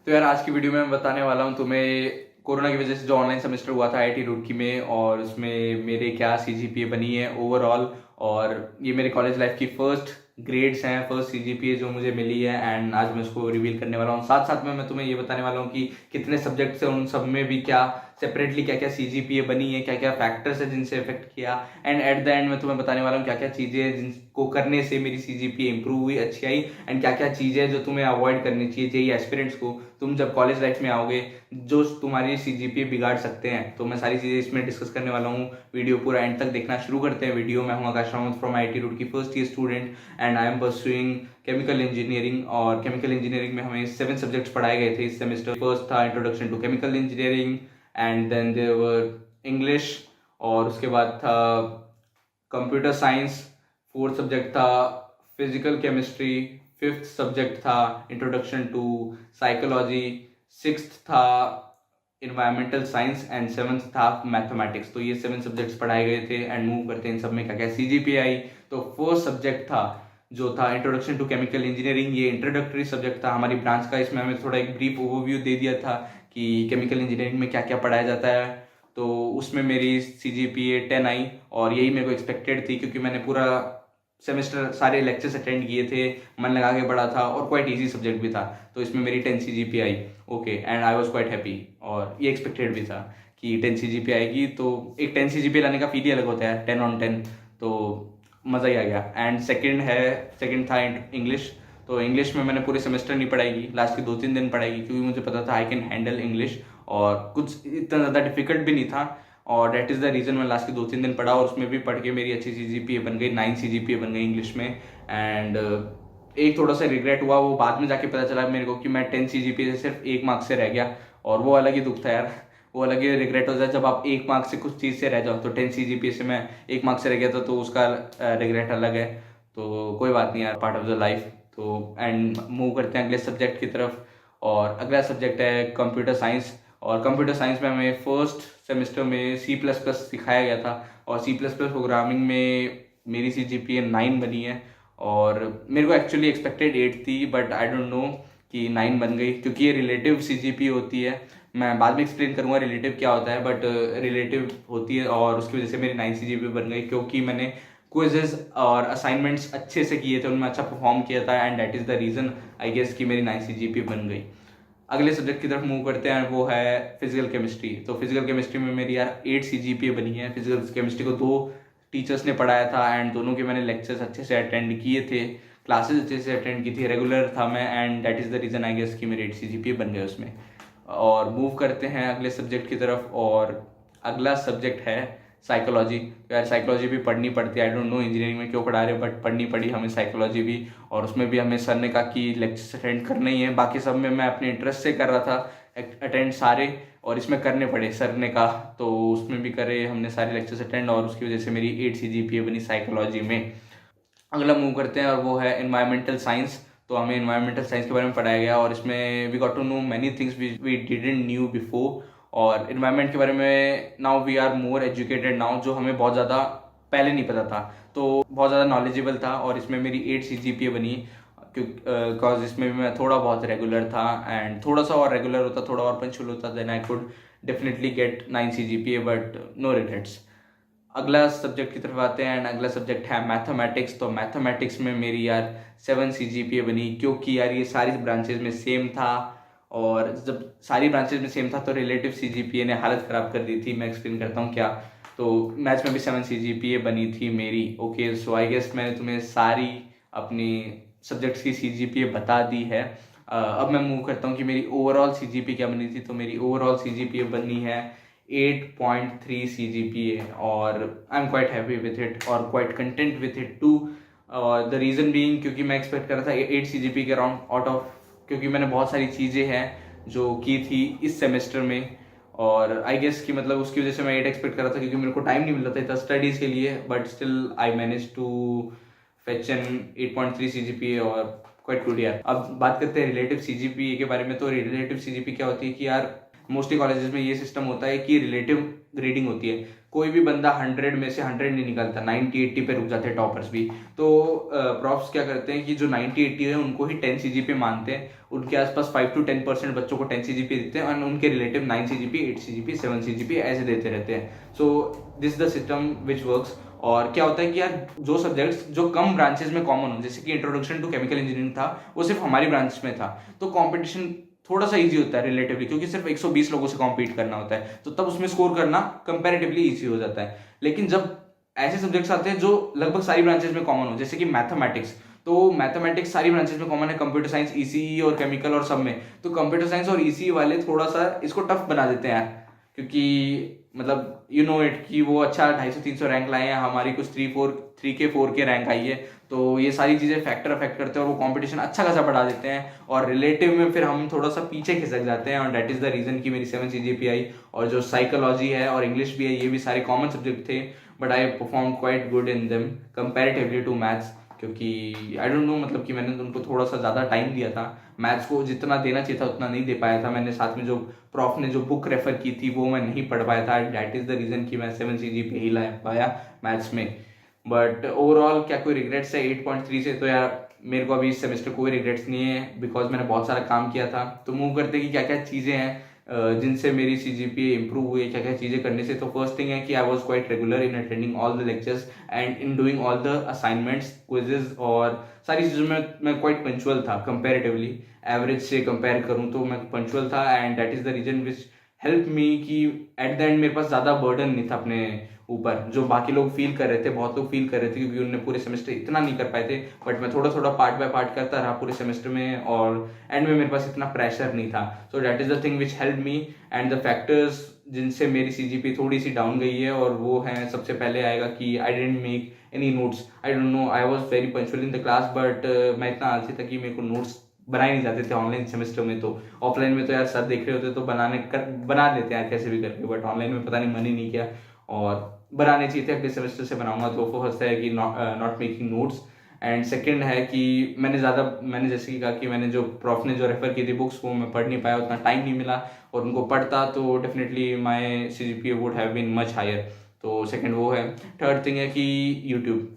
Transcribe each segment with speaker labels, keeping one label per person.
Speaker 1: तो यार आज की वीडियो में मैं बताने वाला हूँ तुम्हें कोरोना की वजह से जो ऑनलाइन सेमेस्टर हुआ था आईआईटी रुड़की में, और उसमें मेरे क्या सीजीपीए बनी है ओवरऑल। और ये मेरे कॉलेज लाइफ की फर्स्ट ग्रेड्स हैं, फर्स्ट सीजीपीए जो मुझे मिली है, एंड आज मैं उसको रिवील करने वाला हूँ। साथ साथ में मैं तुम्हें ये बताने वाला हूँ कि कितने सब्जेक्ट्स हैं, उन सब में भी क्या सेपरेटली क्या क्या सीजीपीए बनी है, क्या क्या फैक्टर्स है जिनसे इफेक्ट किया, एंड एट द एंड मैं तुम्हें बताने वाला हूँ क्या क्या चीज़ें हैं जिनको करने से मेरी सीजीपीए इंप्रूव हुई, अच्छी आई, एंड क्या क्या चीज़ें हैं जो तुम्हें अवॉइड करनी चाहिए जेई एस्पिरेंट्स को। तुम जब कॉलेज लाइफ में आओगे जो तुम्हारी सीजीपीए बिगाड़ सकते हैं, तो मैं सारी चीज़ें इसमें डिस्कस करने वाला हूँ। वीडियो पूरा एंड तक देखना शुरू करते हैं। वीडियो मैं हूँ Akash Rawat from IIT Roorkee first year student, and I am pursuing chemical engineering. और केमिकल इंजीनियरिंग में हमें 7 सब्जेक्ट्स पढ़ाए गए थे इस सेमेस्टर। फर्स्ट था introduction to chemical engineering, and then there were English, और उसके बाद था कंप्यूटर साइंस। फोर्थ सब्जेक्ट था फिजिकल केमिस्ट्री। फिफ्थ सब्जेक्ट था इंट्रोडक्शन टू साइकोलॉजी। सिक्स्थ था इन्वायरमेंटल साइंस, एंड सेवन्थ था मैथमेटिक्स। तो ये 7 सब्जेक्ट्स पढ़ाए गए थे, एंड मूव करते हैं इन सब में क्या क्या सीजीपीए आई। तो फर्स्ट सब्जेक्ट था जो था इंट्रोडक्शन टू केमिकल इंजीनियरिंग। ये इंट्रोडक्टरी सब्जेक्ट था हमारी ब्रांच का। इसमें हमें थोड़ा एक ब्रीफ ओवरव्यू दे दिया था कि केमिकल इंजीनियरिंग में क्या क्या पढ़ाया जाता है। तो उसमें मेरी सीजीपीए 10 आई, और यही मेरे को एक्सपेक्टेड थी क्योंकि मैंने पूरा सेमेस्टर सारे लेक्चर्स अटेंड किए थे, मन लगा के पढ़ा था, और क्वाइट इजी सब्जेक्ट भी था। तो इसमें मेरी 10 CGPA I. Okay, and I was quite happy, और ये एक्सपेक्टेड भी था कि 10 सीजीपीए आएगी। तो एक 10 सीजीपीए लाने का फील ही अलग होता है, 10 on 10। तो मज़ा ही आ गया। एंड सेकंड था इंग्लिश। तो इंग्लिश में मैंने पूरे सेमेस्टर नहीं पढ़ाई, लास्ट के 2-3 दिन पढ़ाई, क्योंकि मुझे पता था आई कैन हैंडल इंग्लिश, और कुछ इतना ज़्यादा डिफिकल्ट भी नहीं था। और डेट इज़ द रीज़न मैं लास्ट के 2-3 दिन पढ़ा, और उसमें भी पढ़ के मेरी अच्छी सीजीपीए बन गई, 9 सीजीपीए बन गई इंग्लिश में। एंड एक थोड़ा सा रिग्रेट हुआ, वो बाद में जाके पता चला मेरे को कि मैं 10 सीजीपीए से सिर्फ 1 मार्क्स से रह गया, और वो अलग ही दुख था यार। वो अलग ही रिग्रेट होता है जब आप 1 मार्क्स से कुछ चीज़ से रह जाओ। तो 10 सीजीपीए से मैं 1 मार्क्स से रह गया था, तो उसका रिग्रेट अलग है। तो कोई बात नहीं यार, पार्ट ऑफ द लाइफ। तो एंड मूव करते हैं अगले सब्जेक्ट की तरफ, और अगला सब्जेक्ट है कंप्यूटर साइंस। और कंप्यूटर साइंस में हमें फर्स्ट सेमेस्टर में C++ सिखाया गया था, और C++ प्रोग्रामिंग में मेरी सीजीपीए 9 बनी है। और मेरे को एक्चुअली एक्सपेक्टेड 8 थी, बट आई डोंट नो कि 9 बन गई, क्योंकि ये रिलेटिव सीजीपीए होती है। मैं बाद में एक्सप्लेन करूंगा रिलेटिव क्या होता है, बट रिलेटिव होती है, और उसकी वजह से मेरी 9 सीजीपीए बन गई, क्योंकि मैंने क्विजेस और असाइनमेंट्स अच्छे से किए थे, उनमें अच्छा परफॉर्म किया था, and that is the reason I guess कि मेरी 9 सीजीपीए बन गई। अगले सब्जेक्ट की तरफ मूव करते हैं, वो है फिजिकल केमिस्ट्री। तो फिजिकल केमिस्ट्री में मेरी यार 8 सीजीपीए बनी है। फिजिकल केमिस्ट्री को 2 टीचर्स ने पढ़ाया था, एंड दोनों के मैंने लेक्चर्स अच्छे से अटेंड किए थे, क्लासेस अच्छे से अटेंड की थी, रेगुलर था मैं, and that is the reason I guess कि मेरे 8 सीजीपीए बन गए उसमें। और मूव करते हैं अगले सब्जेक्ट की तरफ, और अगला सब्जेक्ट है साइकोलॉजी। यार साइकोलॉजी भी पढ़नी पड़ती है, आई डोंट नो इंजीनियरिंग में क्यों पढ़ा रहे, बट पढ़नी पड़ी हमें साइकोलॉजी भी। और उसमें भी हमें सर ने कहा कि लेक्चर्स अटेंड करना ही है। बाकी सब में मैं अपने इंटरेस्ट से कर रहा था अटेंड सारे, और इसमें करने पड़े, सर ने कहा, तो उसमें भी करे हमने सारे लेक्चर्स अटेंड, और उसकी वजह से मेरी 8 सीजीपीए बनी साइकोलॉजी में। अगला मूव करते हैं, और वो है इन्वायरमेंटल साइंस। तो हमें इन्वायरमेंटल साइंस के बारे में पढ़ाया गया, और इसमें we got to know many things we didn't knew before. और इन्वायरमेंट के बारे में now we are more educated now, जो हमें बहुत ज़्यादा पहले नहीं पता था, तो बहुत ज़्यादा नॉलेजेबल था। और इसमें मेरी 8 सीजीपीए बनी, बिकॉज इसमें भी मैं थोड़ा बहुत रेगुलर था, एंड थोड़ा सा और रेगुलर होता, थोड़ा और पंचुअल होता, then I could definitely get 9 CGPA, but no regrets. अगला सब्जेक्ट की तरफ आते हैं, एंड अगला सब्जेक्ट है मैथमेटिक्स। तो मैथमेटिक्स में मेरी यार 7 सीजीपीए बनी, क्योंकि यार ये सारी ब्रांचेज में सेम था, और जब सारी ब्रांचेज में सेम था तो रिलेटिव सीजीपीए ने हालत ख़राब कर दी थी। मैं एक्सप्लेन करता हूँ क्या। तो मैथ्स में भी 7 सीजीपीए बनी थी मेरी। ओके, सो आई गेस मैंने तुम्हें सारी अपनी सब्जेक्ट्स की सीजीपीए बता दी है। अब मैं मूव करता हूँ कि मेरी ओवरऑल सीजीपीए क्या बनी थी। तो मेरी ओवरऑल सीजीपीए बनी है 8.3 CGPA, और I am quite happy with it, और quite content with it too. The reason being, क्योंकि मैं एक्सपेक्ट कर रहा था 8 CGPA के अराउंड आउट ऑफ, क्योंकि मैंने बहुत सारी चीज़ें हैं जो की थी इस सेमेस्टर में, और आई गेस कि मतलब उसकी वजह से मैं 8 एक्सपेक्ट कर रहा था, क्योंकि मेरे को टाइम नहीं मिल रहा था इतना स्टडीज़ के लिए, but still I manage to fetch an 8.3 CGPA, और क्वाइट गुड यार। अब बात करते हैं रिलेटिव सीजीपीए के बारे में। तो रिलेटिव सीजीपीए क्या होती है कि यार मोस्टली कॉलेजेस में ये सिस्टम होता है कि रिलेटिव ग्रेडिंग होती है। कोई भी बंदा 100 में से 100 नहीं निकालता, 90-80 पे रुक जाते हैं टॉपर्स भी। तो प्रॉफ्स क्या करते हैं कि जो 90-80 है उनको ही 10 सीजीपीए मानते हैं, उनके आसपास 5 to 10% बच्चों को 10 CGPA देते हैं, और उनके रिलेटिव 9 CGPA, 8 CGPA, 7 CGPA ऐसे देते रहते हैं। So this the system which works. और क्या होता है कि यार जो सब्जेक्ट्स जो कम ब्रांचेस में कॉमन हो, जैसे कि इंट्रोडक्शन टू केमिकल इंजीनियरिंग था, वो सिर्फ हमारी ब्रांच में था, तो कंपटीशन थोड़ा सा इजी होता है रिलेटिवली, क्योंकि सिर्फ 120 लोगों से कॉम्पीट करना होता है, तो तब उसमें स्कोर करना कंपैरेटिवली इजी हो जाता है। लेकिन जब ऐसे सब्जेक्ट्स आते हैं जो लगभग सारी ब्रांचेस में कॉमन हो, जैसे कि मैथमेटिक्स, तो मैथमेटिक्स सारी ब्रांचेस में कॉमन है, कंप्यूटर साइंस, ईसीई और केमिकल और सब में, तो कंप्यूटर साइंस और ईसीई वाले थोड़ा सा इसको टफ बना देते हैं यार, क्योंकि मतलब यू नो इट कि वो अच्छा 250-300 रैंक लाए हैं, हमारी कुछ 3 के 4 के रैंक आई है, तो ये सारी चीज़ें फैक्टर अफेक्ट करते हैं और वो कंपटीशन अच्छा खासा बढ़ा देते हैं, और रिलेटिव में फिर हम थोड़ा सा पीछे खिसक जाते हैं, और दैट इज़ द रीज़न कि मेरी 7 CGPA आई। और जो साइकोलॉजी है और इंग्लिश भी है, ये भी सारे कॉमन सब्जेक्ट थे, but I perform quite good in them comparatively to maths, क्योंकि आई डोंट नो, मतलब कि मैंने उनको थोड़ा सा ज़्यादा टाइम दिया था, मैथ्स को जितना देना चाहिए था उतना नहीं दे पाया था मैंने, साथ में जो प्रॉफ ने जो बुक रेफर की थी वो मैं नहीं पढ़ पाया था, दैट इज़ द रीज़न कि मैं 7 CGPA ही ला पाया मैथ्स में। बट ओवरऑल क्या कोई रिग्रेट्स है 8.3 से? तो यार मेरे को अभी इस सेमेस्टर कोई रिग्रेट्स नहीं है, बिकॉज मैंने बहुत सारा काम किया था। तो मूव करते कि क्या क्या चीज़ें हैं जिनसे मेरी CGPA इंप्रूव हुई है, क्या क्या चीज़ें करने से। तो फर्स्ट थिंग है कि I was quite regular in attending all the lectures and in doing all the assignments, quizzes, और सारी चीज़ों में मैं क्वाइट पंचुअल था कंपेरेटिवली, एवरेज से कंपेयर करूँ तो मैं पंचुअल था, and that is the reason which help me कि एट द एंड मेरे पास ज़्यादा बर्डन नहीं था अपने ऊपर, जो बाकी लोग फील कर रहे थे, बहुत लोग फील कर रहे थे, क्योंकि उन्होंने पूरे सेमेस्टर इतना नहीं कर पाए थे, बट मैं थोड़ा थोड़ा पार्ट बाय पार्ट करता रहा पूरे सेमेस्टर में, और एंड में मेरे पास इतना प्रेशर नहीं था। So that is the thing which help me, and the factors जिनसे मेरी CGPA थोड़ी सी डाउन गई है, और वो हैं, सबसे पहले आएगा कि I didn't make any notes. I don't know, I was very punctual in the class, but मैं इतना आलसी था कि मेरे को नोट्स बनाए नहीं जाते थे ऑनलाइन सेमेस्टर में। तो ऑफलाइन में तो यार सर देख रहे होते तो बना लेते हैं यार कैसे भी करके, बट ऑनलाइन में पता नहीं मन ही नहीं किया, और बनाने चाहिए थे, अगले सेमेस्टर से बनाऊंगा। तो फर्स्ट है कि not making notes, and second है कि मैंने जैसे कि कहा कि मैंने जो प्रॉफ ने जो रेफर की थी बुक्स, वो मैं पढ़ नहीं पाया, उतना टाइम नहीं मिला, और उनको पढ़ता तो definitely my CGPA would have been much higher. तो सेकंड वो है। थर्ड थिंग है कि YouTube,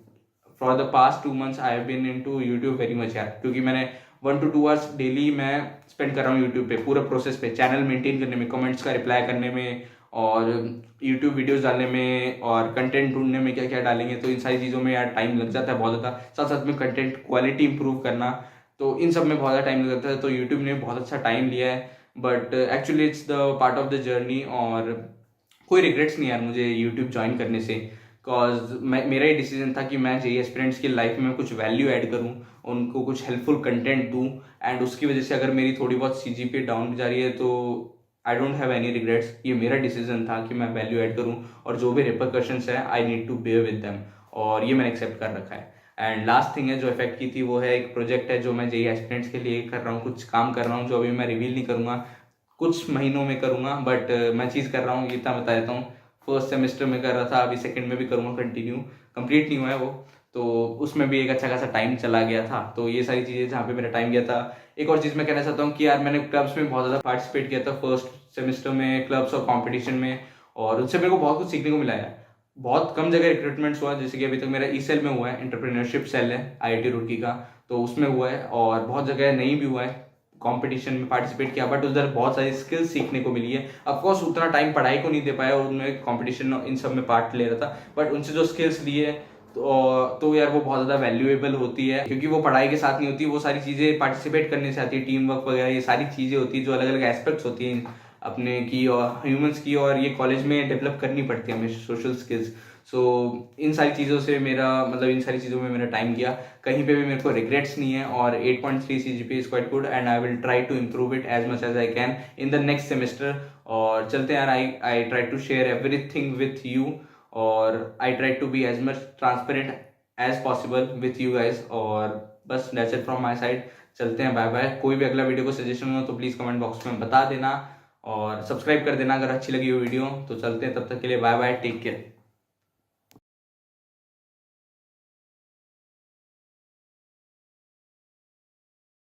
Speaker 1: for the past 2 months I have been into YouTube very much यार, क्योंकि मैंने 1 to 2 hours डेली मैं स्पेंड कर रहा हूँ यूट्यूब पे, पूरा प्रोसेस पे, चैनल मेंटेन करने में, कमेंट्स का रिप्लाई करने में, और यूट्यूब वीडियोस डालने में, और कंटेंट ढूंढने में क्या क्या डालेंगे, तो इन सारी चीज़ों में यार टाइम लग जाता है बहुत ज़्यादा। साथ साथ में कंटेंट क्वालिटी इंप्रूव करना, तो इन सब में बहुत ज़्यादा टाइम लग जाता है। तो यूट्यूब ने बहुत अच्छा टाइम लिया है, but actually it's the part of the journey, और कोई रिग्रेट्स नहीं यार मुझे यूट्यूब ज्वाइन करने से, बिकॉज मेरा ही डिसीजन था कि मैं JEE एस्पिरेंट्स की लाइफ में कुछ वैल्यू ऐड करूँ, उनको कुछ हेल्पफुल कंटेंट दूँ, एंड उसकी वजह से अगर मेरी थोड़ी बहुत CGPA डाउन भी जा रही है तो I don't have any regrets. ये मेरा डिसीजन था कि मैं वैल्यू ऐड करूँ, और जो भी रिपरकशंस है I need to bear with them, और ये मैंने एक्सेप्ट कर रखा है। एंड लास्ट थिंग है जो इफेक्ट की थी, वो है एक प्रोजेक्ट है जो मैं JEE एस्पिरेंट्स के लिए कर रहा हूँ, कुछ काम कर रहा हूँ, जो अभी मैं रिवील नहीं करूँगा, कुछ महीनों में करूँगा, बट मैं चीज़ कर रहा हूँ, इतना बता देता हूँ। फर्स्ट सेमेस्टर में कर रहा था, अभी सेकंड में भी करूँगा कंटिन्यू, कंप्लीट नहीं हुआ है वो, तो उसमें भी एक अच्छा खासा टाइम चला गया था। तो ये सारी चीज़ें जहाँ पे मेरा टाइम गया था। एक और चीज़ मैं कहना चाहता हूँ कि यार मैंने क्लब्स में बहुत ज़्यादा पार्टिसिपेट किया था फर्स्ट सेमेस्टर में, क्लब्स और कॉम्पिटिशन में, और उससे मेरे को बहुत कुछ सीखने को मिला है। बहुत कम जगह रिक्रूटमेंट्स हुआ, जैसे कि अभी तक मेरा E-सेल में हुआ है, एंटरप्रेन्योरशिप सेल है IIT रुड़की का, तो उसमें हुआ है, और बहुत जगह नहीं भी हुआ है, कंपटीशन में पार्टिसिपेट किया, बट उधर बहुत सारी स्किल्स सीखने को मिली है। ऑफकोर्स उतना टाइम पढ़ाई को नहीं दे पाया, उनमें कंपटीशन इन सब में पार्ट ले रहा था, बट उनसे जो स्किल्स लिए तो यार वो बहुत ज़्यादा वैल्यूएबल होती है, क्योंकि वो पढ़ाई के साथ नहीं होती, वो सारी चीज़ें पार्टिसिपेट करने से आती है, टीम वर्क वगैरह, ये सारी चीज़ें होती है जो अलग अलग एस्पेक्ट्स होती हैं अपने की और ह्यूमंस की, और ये कॉलेज में डेवलप करनी पड़ती है हमें सोशल स्किल्स। सो इन सारी चीज़ों से मेरा मतलब इन सारी चीज़ों में मेरा टाइम गया, कहीं पे भी मेरे को रिग्रेट्स नहीं है, और 8.3 CGPA is quite good, and I will try to improve it as much as I can in the next semester. और चलते हैं यार, I try to share everything with you, और I try to be as much transparent as possible with you guys, और बस that's it from my side. चलते हैं, bye bye. कोई भी अगला वीडियो को सजेशन हो तो प्लीज़ कमेंट बॉक्स में बता देना, और सब्सक्राइब कर देना अगर अच्छी लगी वो वीडियो। तो चलते हैं, तब तक के लिए बाय बाय, टेक केयर।